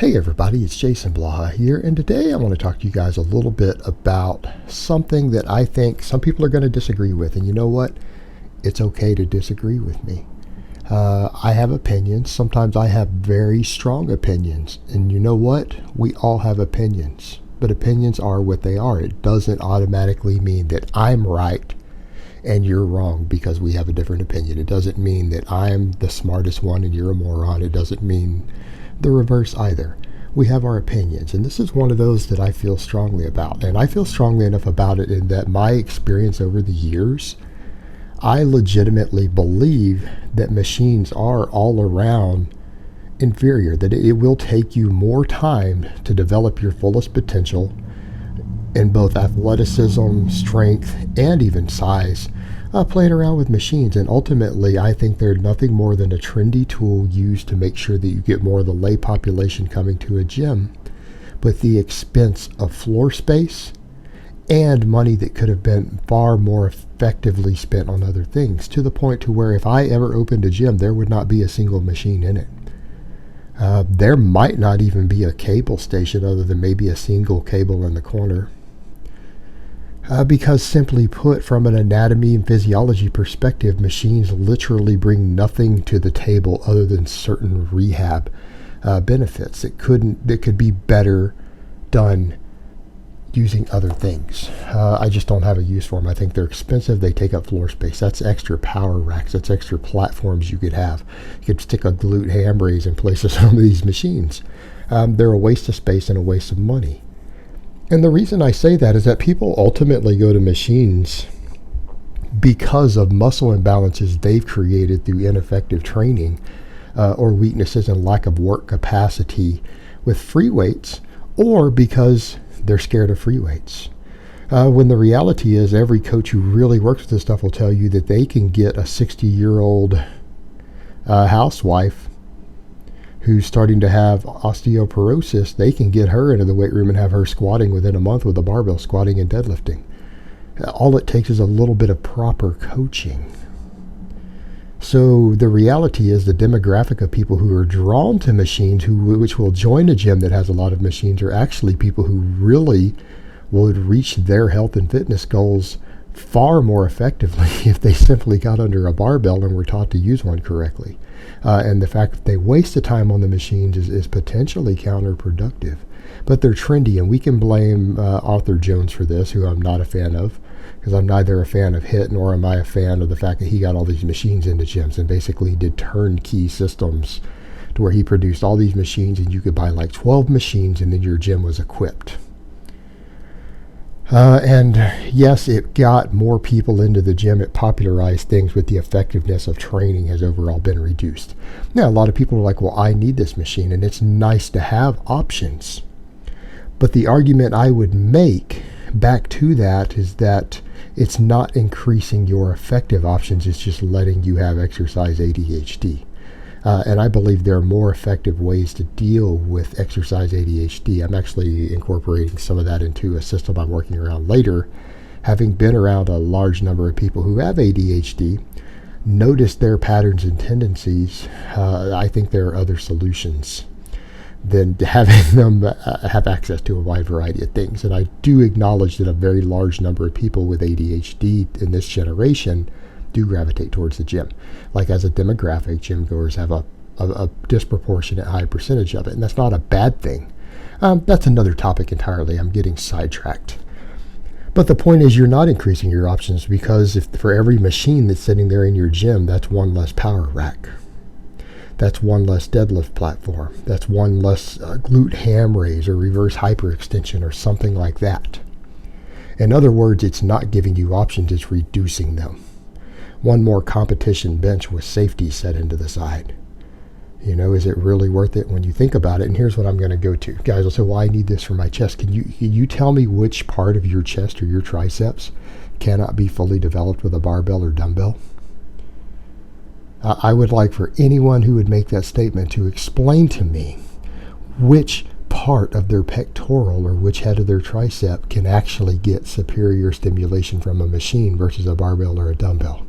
Hey everybody, it's Jason Blaha here, and today I want to talk to you guys a little bit about something that I think some people are going to disagree with. And you know what? It's okay to disagree with me. I have opinions. Sometimes I have very strong opinions. And you know what? We all have opinions. But opinions are what they are. It doesn't automatically mean that I'm right and you're wrong because we have a different opinion. It doesn't mean that I'm the smartest one and you're a moron. It doesn't mean the reverse either. We have our opinions, and this is one of those that I feel strongly about. And I feel strongly enough about it in that my experience over the years, I legitimately believe that machines are all around inferior, that it will take you more time to develop your fullest potential in both athleticism, strength, and even size, playing around with machines. And ultimately, I think they're nothing more than a trendy tool used to make sure that you get more of the lay population coming to a gym, but the expense of floor space and money that could have been far more effectively spent on other things, to the point to where if I ever opened a gym, there would not be a single machine in it. There might not even be a cable station other than maybe a single cable in the corner. Because simply put, from an anatomy and physiology perspective, machines literally bring nothing to the table other than certain rehab benefits. That could be better done using other things. I just don't have a use for them. I think they're expensive. They take up floor space. That's extra power racks. That's extra platforms you could have. You could stick a glute ham raise in place of some of these machines. They're a waste of space and a waste of money. And the reason I say that is that people ultimately go to machines because of muscle imbalances they've created through ineffective training or weaknesses and lack of work capacity with free weights, or because they're scared of free weights. When the reality is, every coach who really works with this stuff will tell you that they can get a 60-year-old housewife who's starting to have osteoporosis. They can get her into the weight room and have her squatting within a month with a barbell, squatting and deadlifting. All it takes is a little bit of proper coaching. So the reality is, the demographic of people who are drawn to machines, which will join a gym that has a lot of machines, are actually people who really would reach their health and fitness goals far more effectively if they simply got under a barbell and were taught to use one correctly. And the fact that they waste the time on the machines is potentially counterproductive. But they're trendy, and we can blame Arthur Jones for this, who I'm not a fan of, because I'm neither a fan of HIIT nor am I a fan of the fact that he got all these machines into gyms and basically did turnkey systems to where he produced all these machines and you could buy like 12 machines and then your gym was equipped. And yes, it got more people into the gym. It popularized things, but the effectiveness of training has overall been reduced. Now, a lot of people are like, well, I need this machine, and it's nice to have options. But the argument I would make back to that is that it's not increasing your effective options. It's just letting you have exercise ADHD. And I believe there are more effective ways to deal with exercise ADHD. I'm actually incorporating some of that into a system I'm working around later. Having been around a large number of people who have ADHD, noticed their patterns and tendencies, I think there are other solutions than having them have access to a wide variety of things. And I do acknowledge that a very large number of people with ADHD in this generation do gravitate towards the gym. Like, as a demographic, gym goers have a disproportionate high percentage of it, and that's not a bad thing. That's another topic entirely. I'm getting sidetracked. But the point is, you're not increasing your options, because if for every machine that's sitting there in your gym, that's one less power rack. That's one less deadlift platform. That's one less glute ham raise or reverse hyperextension or something like that. In other words, it's not giving you options, it's reducing them. One more competition bench with safety set into the side. You know, is it really worth it when you think about it? And here's what I'm going to go to. Guys will say, well, I need this for my chest. Can you tell me which part of your chest or your triceps cannot be fully developed with a barbell or dumbbell? I would like for anyone who would make that statement to explain to me which part of their pectoral or which head of their tricep can actually get superior stimulation from a machine versus a barbell or a dumbbell.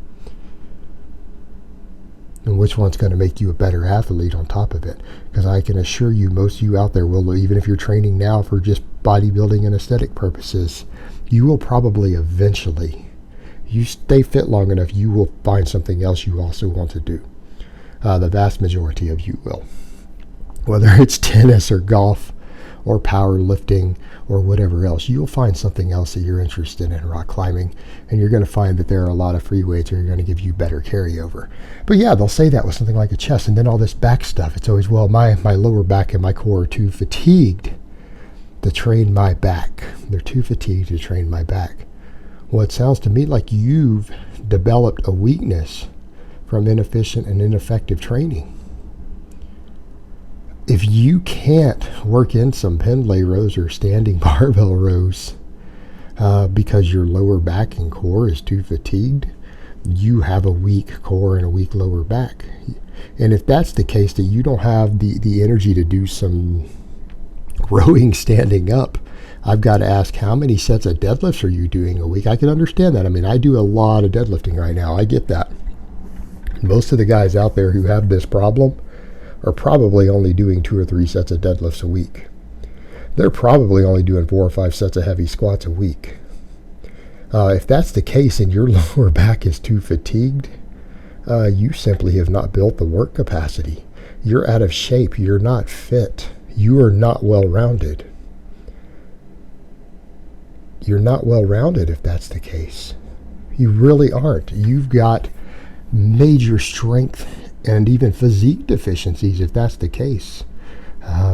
And which one's going to make you a better athlete on top of it? Because I can assure you, most of you out there will, even if you're training now for just bodybuilding and aesthetic purposes, you will probably eventually, you stay fit long enough, you will find something else you also want to do. The vast majority of you will. Whether it's tennis or golf or powerlifting or whatever else, you'll find something else that you're interested in, rock climbing, and you're going to find that there are a lot of free weights that are going to give you better carryover. But yeah, they'll say that with something like a chest, and then all this back stuff. It's always, well, my lower back and my core are too fatigued to train my back. They're too fatigued to train my back. Well, it sounds to me like you've developed a weakness from inefficient and ineffective training. If you can't work in some pendlay rows or standing barbell rows because your lower back and core is too fatigued, you have a weak core and a weak lower back. And if that's the case, that you don't have the energy to do some rowing standing up, I've got to ask, how many sets of deadlifts are you doing a week? I can understand that. I mean, I do a lot of deadlifting right now. I get that. Most of the guys out there who have this problem are probably only doing 2 or 3 sets of deadlifts a week. They're probably only doing 4 or 5 sets of heavy squats a week. If that's the case and your lower back is too fatigued, you simply have not built the work capacity. You're out of shape. You're not fit. You are not well-rounded. You're not well-rounded if that's the case. You really aren't. You've got major strength and even physique deficiencies if that's the case.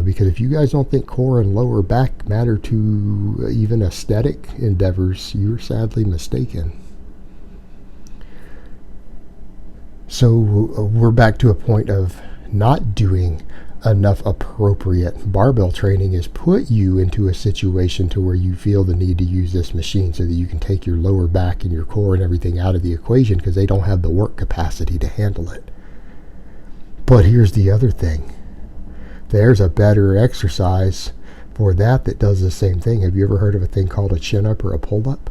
Because if you guys don't think core and lower back matter to even aesthetic endeavors, you're sadly mistaken. So we're back to a point of not doing enough appropriate barbell training has put you into a situation to where you feel the need to use this machine so that you can take your lower back and your core and everything out of the equation because they don't have the work capacity to handle it. But here's the other thing. There's a better exercise for that does the same thing. Have you ever heard of a thing called a chin-up or a pull-up?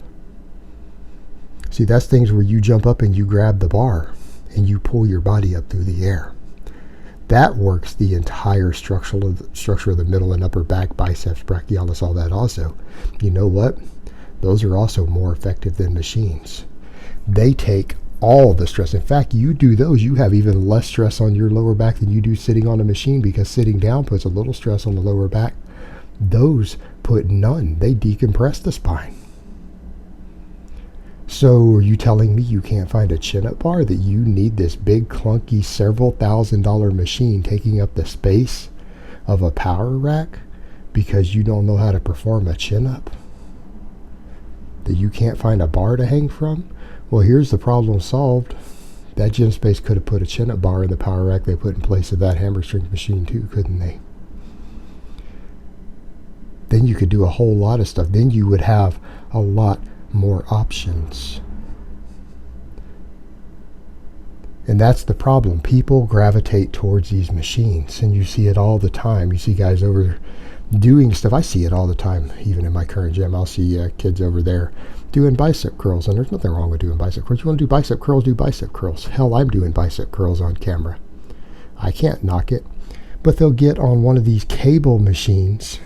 See, that's things where you jump up and you grab the bar and you pull your body up through the air. That works the entire structure of the middle and upper back, biceps, brachialis, all that also. You know what? Those are also more effective than machines. They take all the stress. In fact, you do those, you have even less stress on your lower back than you do sitting on a machine, because sitting down puts a little stress on the lower back. Those put none. They decompress the spine. So are you telling me you can't find a chin-up bar, that you need this big clunky several $1,000 machine taking up the space of a power rack because you don't know how to perform a chin-up? That you can't find a bar to hang from? Well, here's the problem solved. That gym space could have put a chin-up bar in the power rack they put in place of that hammer strength machine too, couldn't they? Then you could do a whole lot of stuff. Then you would have a lot more options. And that's the problem. People gravitate towards these machines, and you see it all the time. You see guys over doing stuff. I see it all the time, even in my current gym. I'll see kids over there doing bicep curls, and there's nothing wrong with doing bicep curls. You want to do bicep curls, do bicep curls. Hell, I'm doing bicep curls on camera. I can't knock it. But they'll get on one of these cable machines,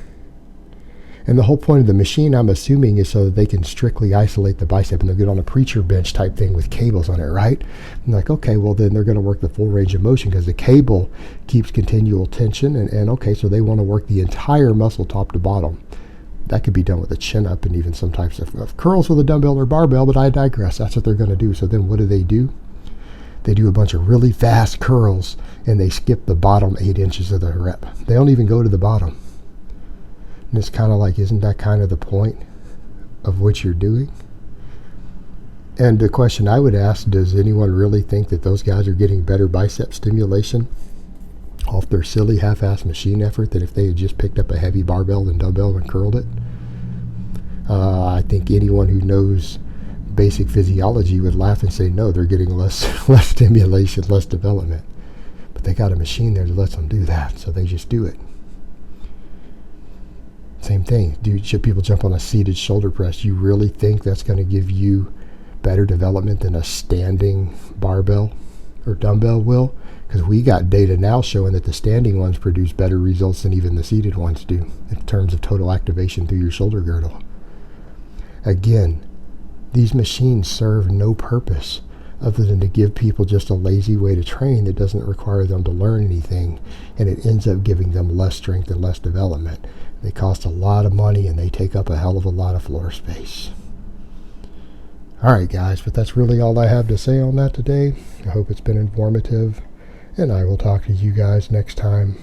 and the whole point of the machine, I'm assuming, is so that they can strictly isolate the bicep, and they'll get on a preacher bench type thing with cables on it, right? And like, okay, well then they're going to work the full range of motion because the cable keeps continual tension, and okay, so they want to work the entire muscle top to bottom. That could be done with a chin-up and even some types of curls with a dumbbell or barbell, but I digress. That's what they're going to do. So then what do? They do a bunch of really fast curls, and they skip the bottom 8 inches of the rep. They don't even go to the bottom. And it's kind of like, isn't that kind of the point of what you're doing? And the question I would ask, does anyone really think that those guys are getting better bicep stimulation off their silly half-ass machine effort than if they had just picked up a heavy barbell and dumbbell and curled it? I think anyone who knows basic physiology would laugh and say, no, they're getting less stimulation, less development. But they got a machine there that lets them do that, so they just do it. Same thing. Should people jump on a seated shoulder press? You really think that's going to give you better development than a standing barbell or dumbbell will, because we got data now showing that the standing ones produce better results than even the seated ones do in terms of total activation through your shoulder girdle. Again, these machines serve no purpose other than to give people just a lazy way to train that doesn't require them to learn anything, and it ends up giving them less strength and less development. They cost a lot of money and they take up a hell of a lot of floor space. Alright guys, but that's really all I have to say on that today. I hope it's been informative, and I will talk to you guys next time.